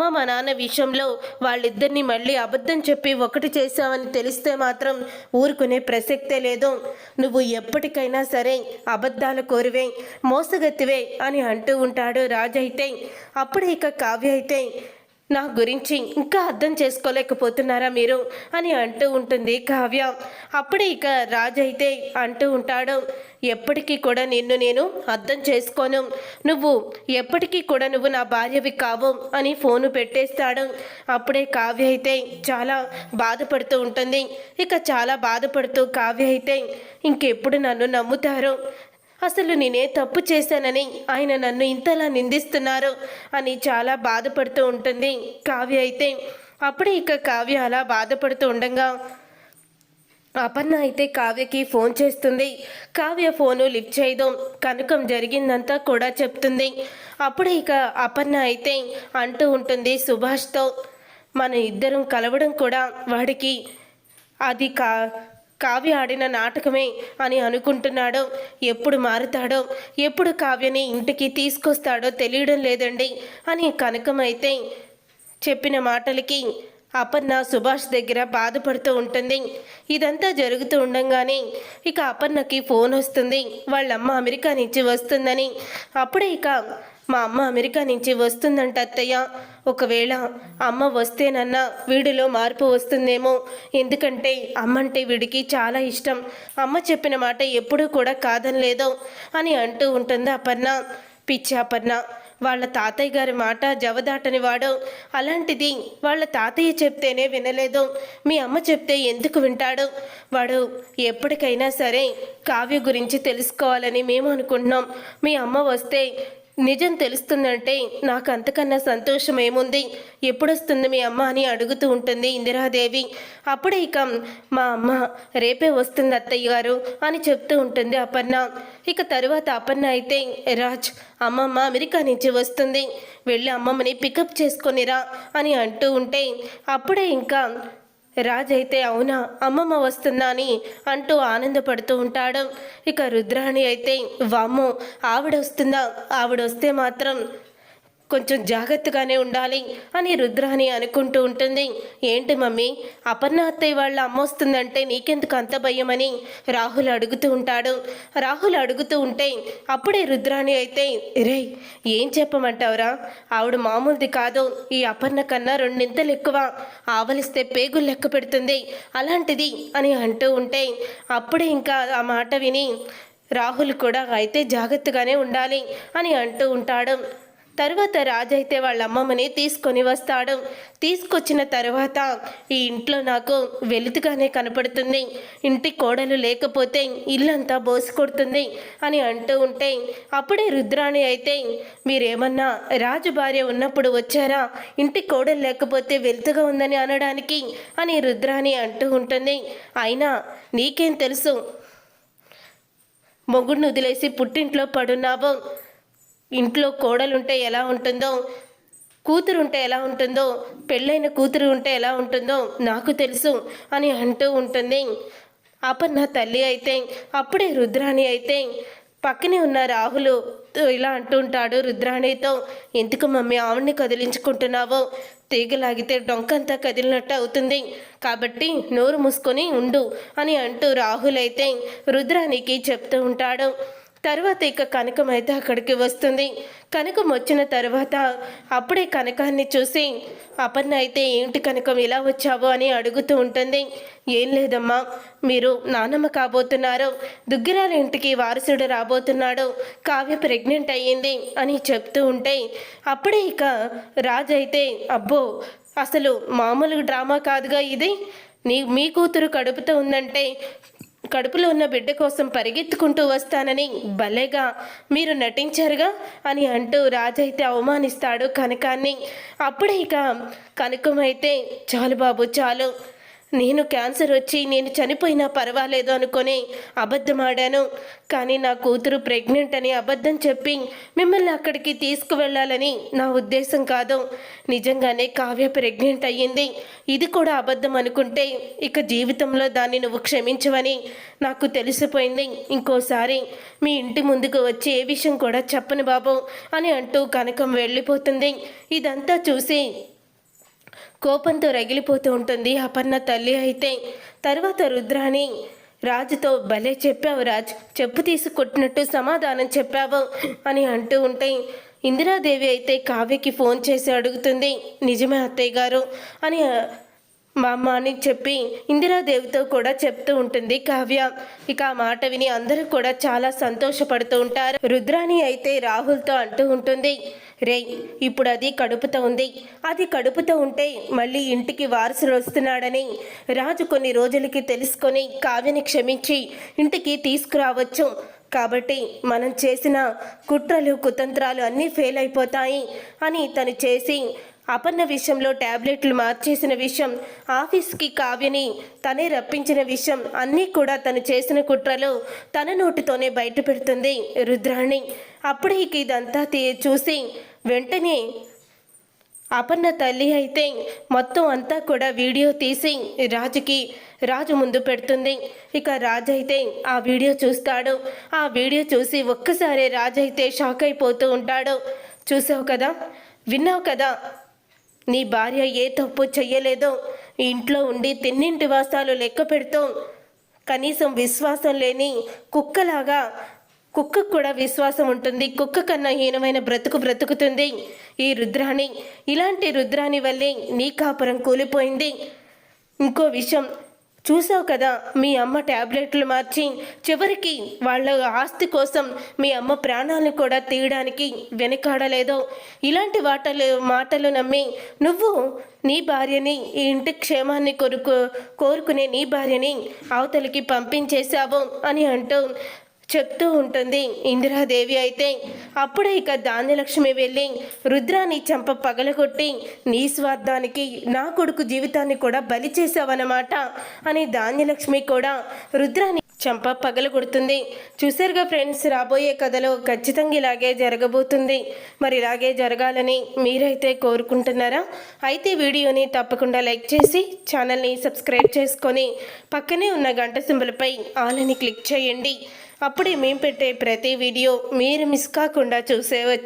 మా నాన్న విషయంలో వాళ్ళిద్దరిని మళ్ళీ అబద్ధం చెప్పి ఒకటి చేశావని తెలిస్తే మాత్రం ఊరుకునే ప్రసక్తే లేదు. నువ్వు ఎప్పటికైనా సరే అబద్ధాల కోరివే, మోసగత్తివే అని అంటూ ఉంటాడు రాజైతే. అప్పుడే ఇక కావ్య అయితే, నా గురించి ఇంకా అర్థం చేసుకోలేకపోతున్నారా మీరు అని అంటూ ఉంటుంది కావ్య. అప్పుడే ఇక రాజైతే అంటూ ఉంటాడు, ఎప్పటికీ కూడా నిన్ను నేను అర్థం చేసుకోను, నువ్వు ఎప్పటికీ కూడా నువ్వు నా భార్యవి కావు అని ఫోను పెట్టేస్తాడు. అప్పుడే కావ్య అయితే చాలా బాధపడుతూ ఉంటుంది. ఇక చాలా బాధపడుతూ కావ్య అయితే, ఇంకెప్పుడు నన్ను నమ్ముతారు, అసలు నేనే తప్పు చేశానని ఆయన నన్ను ఇంతలా నిందిస్తున్నారు అని చాలా బాధపడుతూ ఉంటుంది కావ్య అయితే. అప్పుడే ఇక కావ్య అలా బాధపడుతూ ఉండగా అపర్ణ అయితే కావ్యకి ఫోన్ చేస్తుంది. కావ్య ఫోను లిఫ్ట్ చేయదు. కనకం జరిగిందంతా కూడా చెప్తుంది. అప్పుడే ఇక అపర్ణ అయితే అంటూ ఉంటుంది సుభాష్తో, మన ఇద్దరం కలవడం కూడా వాడికి అది కావ్య ఆడిన నాటకమే అని అనుకుంటున్నాడో, ఎప్పుడు మారుతాడో, ఎప్పుడు కావ్యని ఇంటికి తీసుకొస్తాడో తెలియడం లేదండి అని కనకం అయితే చెప్పిన మాటలకి అపర్ణ సుభాష్ దగ్గర బాధపడుతూ ఉంటుంది. ఇదంతా జరుగుతూ ఉండగానే ఇక అపర్ణకి ఫోన్ వస్తుంది, వాళ్ళమ్మ అమెరికా నుంచి వస్తుందని. అప్పుడే ఇక మా అమ్మ అమెరికా నుంచి వస్తుందంట అత్తయ్య, ఒకవేళ అమ్మ వస్తేనన్నా వీడిలో మార్పు వస్తుందేమో, ఎందుకంటే అమ్మంటే వీడికి చాలా ఇష్టం, అమ్మ చెప్పిన మాట ఎప్పుడూ కూడా కాదనలేదు అని అంటూ ఉంటుంది అపర్ణ. పిచ్చి అపర్ణ, వాళ్ళ తాతయ్య గారి మాట జవదాటని వాడు, అలాంటిది వాళ్ళ తాతయ్య చెప్తేనే వినలేదు, మీ అమ్మ చెప్తే ఎందుకు వింటాడు? వాడు ఎప్పటికైనా సరే కావ్య గురించి తెలుసుకోవాలని మేము అనుకుంటున్నాం. మీ అమ్మ వస్తే నిజం తెలుస్తుందంటే నాకు అంతకన్నా సంతోషం ఏముంది, ఎప్పుడొస్తుంది మీ అమ్మ అని అడుగుతూ ఉంటుంది ఇందిరాదేవి. అప్పుడే ఇక మా అమ్మ రేపే వస్తుంది అత్తయ్య గారు అని చెప్తూ ఉంటుంది అపర్ణ. ఇక తరువాత అపర్ణ అయితే, రాజ్ అమ్మమ్మ అమెరికా నుంచి వస్తుంది, వెళ్ళి అమ్మమ్మని పికప్ చేసుకొనిరా అని అంటూ ఉంటే అప్పుడే ఇంకా రాజ్ అయితే అవునా అమ్మమ్మ వస్తుందా అని అంటూ ఆనందపడుతూ ఉంటాడు. ఇక రుద్రాణి అయితే వామ్మో ఆవిడొస్తుందా, ఆవిడొస్తే మాత్రం కొంచెం జాగ్రత్తగానే ఉండాలి అని రుద్రాని అనుకుంటూ ఉంటుంది. ఏంటి మమ్మీ, అపర్ణ అత్తయ్య వాళ్ళ అమ్మ వస్తుందంటే నీకెందుకు అంత భయమని రాహుల్ అడుగుతూ ఉంటాడు. రాహుల్ అడుగుతూ ఉంటే అప్పుడే రుద్రాని అయితే, రే ఏం చెప్పమంటావురా, ఆవిడ మామూలుది కాదు, ఈ అపర్ణ కన్నా రెండింతలు ఎక్కువ, ఆవలిస్తే పేగులు లెక్క పెడుతుంది, అలాంటిది అని అంటూ ఉంటే అప్పుడే ఇంకా ఆ మాట విని రాహుల్ కూడా అయితే జాగ్రత్తగానే ఉండాలి అని అంటూ ఉంటాడు. తర్వాత రాజైతే వాళ్ళ అమ్మమ్మని తీసుకొని వస్తాడు. తీసుకొచ్చిన తర్వాత ఈ ఇంట్లో నాకు వెలుతుగానే కనపడుతుంది, ఇంటి కోడలు లేకపోతే ఇల్లంతా బోసి కొడుతుంది అని అంటూ ఉంటే అప్పుడే రుద్రాణి అయితే, మీరేమన్నా రాజు భార్య ఉన్నప్పుడు వచ్చారా ఇంటి కోడలు లేకపోతే వెలుతుగా ఉందని అనడానికి అని రుద్రాణి అంటూ ఉంటుంది. అయినా నీకేం తెలుసు, మొగుడిని వదిలేసి పుట్టింట్లో పడున్నావు, ఇంట్లో కోడలుంటే ఎలా ఉంటుందో, కూతురుంటే ఎలా ఉంటుందో, పెళ్ళైన కూతురు ఉంటే ఎలా ఉంటుందో నాకు తెలుసు అని అంటూ ఉంటుంది అపర్ణ తల్లి అయితే. అప్పుడే రుద్రాణి అయితే పక్కనే ఉన్న రాహులు ఇలా అంటుంటాడు రుద్రాణితో, ఎందుకు మమ్మీ ఆవిడ్ని కదిలించుకుంటున్నావో, తీగలాగితే డొంకంతా కదిలినట్టు అవుతుంది, కాబట్టి నోరు మూసుకొని ఉండు అని అంటూ రాహుల్ అయితే రుద్రాణికి చెప్తూ ఉంటాడు. తర్వాత ఇక కనకం అయితే అక్కడికి వస్తుంది. కనకం వచ్చిన తర్వాత అప్పుడే కనకాన్ని చూసి అపర్ణ అయితే, ఏంటి కనకం ఇలా వచ్చావు అని అడుగుతూ ఉంటుంది. ఏం లేదమ్మా, మీరు నానమ్మ కాబోతున్నారు, దుగ్గిరాల ఇంటికి వారసుడు రాబోతున్నాడు, కావ్య ప్రెగ్నెంట్ అయ్యింది అని చెప్తూ ఉంటే అప్పుడే ఇక రాజు అయితే, అబ్బో అసలు మామూలు డ్రామా కాదుగా ఇది, మీ కూతురు కడుపుతో ఉందంటే కడుపులో ఉన్న బిడ్డ కోసం పరిగెత్తుకుంటూ వస్తానని భలేగా మీరు నటించారుగా అని అంటూ రాజైతే అవమానిస్తాడు కనకాన్ని. అప్పుడే ఇక కనకమైతే, చాలు బాబు చాలు, నేను క్యాన్సర్ వచ్చి నేను చనిపోయినా పర్వాలేదు అనుకొని అబద్ధమాడాను. కానీ నా కూతురు ప్రెగ్నెంట్ అని అబద్ధం చెప్పి మిమ్మల్ని అక్కడికి తీసుకువెళ్ళాలని నా ఉద్దేశం కాదు. నిజంగానే కావ్య ప్రెగ్నెంట్ అయ్యింది. ఇది కూడా అబద్ధం అనుకుంటే ఇక జీవితంలో దాన్ని నువ్వు క్షమించవని నాకు తెలిసిపోయింది. ఇంకోసారి మీ ఇంటి ముందుకు వచ్చి ఏ విషయం కూడా చెప్పను బాబు అని అంటూ కనకం వెళ్ళిపోతుంది. ఇదంతా చూసి కోపంతో రగిలిపోతూ ఉంటుంది అపర్ణ తల్లి. అయితే తర్వాత రుద్రాని రాజుతో భలే చెప్పావు రాజ్, చెప్పు తీసుకొట్టినట్టు సమాధానం చెప్పావు అని అంటూ ఉంటే ఇందిరాదేవి అయితే కావ్యకి ఫోన్ చేసి అడుగుతుంది, నిజమే అత్తయ్య గారు అని మా అమ్మ అని చెప్పి ఇందిరాదేవితో కూడా చెప్తూ ఉంటుంది కావ్య. ఇక ఆ మాట విని అందరూ కూడా చాలా సంతోషపడుతూ ఉంటారు. రుద్రాని అయితే రాహుల్తో అంటూ ఉంటుంది, రే ఇప్పుడు అది కడుపుతో ఉంది, అది కడుపుతో ఉంటే మళ్ళీ ఇంటికి వారసుడు వస్తున్నాడని రాజు కొన్ని రోజులకి తెలుసుకొని కావ్యని క్షమించి ఇంటికి తీసుకురావచ్చు. కాబట్టి మనం చేసిన కుట్రలు కుతంత్రాలు అన్నీ ఫెయిల్ అయిపోతాయి అని తను చేసి అపర్ణ విషయంలో ట్యాబ్లెట్లు మార్చేసిన విషయం, ఆఫీస్కి కావ్యని తనే రప్పించిన విషయం అన్నీ కూడా తను చేసిన కుట్రలు తన నోటితోనే బయట పెడుతుంది రుద్రాణి. అప్పుడే ఇదంతా చూసి వెంటనే అపర్ణ తల్లి అయితే మొత్తం అంతా కూడా వీడియో తీసి రాజు ముందు పెడుతుంది. ఇక రాజు అయితే ఆ వీడియో చూస్తాడు. ఆ వీడియో చూసి ఒక్కసారి రాజు అయితే షాక్ అయిపోతూ ఉంటాడు. చూసావు కదా, విన్నావు కదా, నీ భార్య ఏ తప్పు చెయ్యలేదో ఇంట్లో ఉండి తిన్నింటి వాసాలు లెక్క పెడుతూ కనీసం విశ్వాసం లేని కుక్కలాగా, కుక్కకు కూడా విశ్వాసం ఉంటుంది, కుక్క కన్నా హీనమైన బ్రతుకుతుంది ఈ రుద్రాణి. ఇలాంటి రుద్రాణి వల్లే నీ కాపురం కూలిపోయింది. ఇంకో విషయం చూసావు కదా, మీ అమ్మ ట్యాబ్లెట్లు మార్చి చివరికి వాళ్ళ ఆస్తి కోసం మీ అమ్మ ప్రాణాలను కూడా తీయడానికి వెనకాడలేదు. ఇలాంటి మాటలు నమ్మి నువ్వు నీ భార్యని, ఈ ఇంటి క్షేమాన్ని కోరుకునే నీ భార్యని అవతలికి పంపించేశావు అని అంటూ చెప్తూ ఉంటుంది ఇందిరాదేవి. అయితే అప్పుడే ధాన్యలక్ష్మి వెళ్ళి రుద్రాని చంప పగలగొట్టి నీ స్వార్థానికి నా కొడుకు జీవితాన్ని కూడా బలి చేసావన్నమాట అని ధాన్యలక్ష్మి కూడా రుద్రాని చంప పగలగొడుతుంది. చూసారుగా ఫ్రెండ్స్, రాబోయే కథలో ఖచ్చితంగా ఇలాగే జరగబోతుంది. మరి ఇలాగే జరగాలని మీరైతే కోరుకుంటున్నారా? అయితే వీడియోని తప్పకుండా లైక్ చేసి ఛానల్ని సబ్స్క్రైబ్ చేసుకొని పక్కనే ఉన్న గంట సింబల్పై ఆల్ అని క్లిక్ చేయండి. అప్పుడే మేము పెట్టే ప్రతి వీడియో మీరు మిస్ కాకుండా చూసేవచ్చు.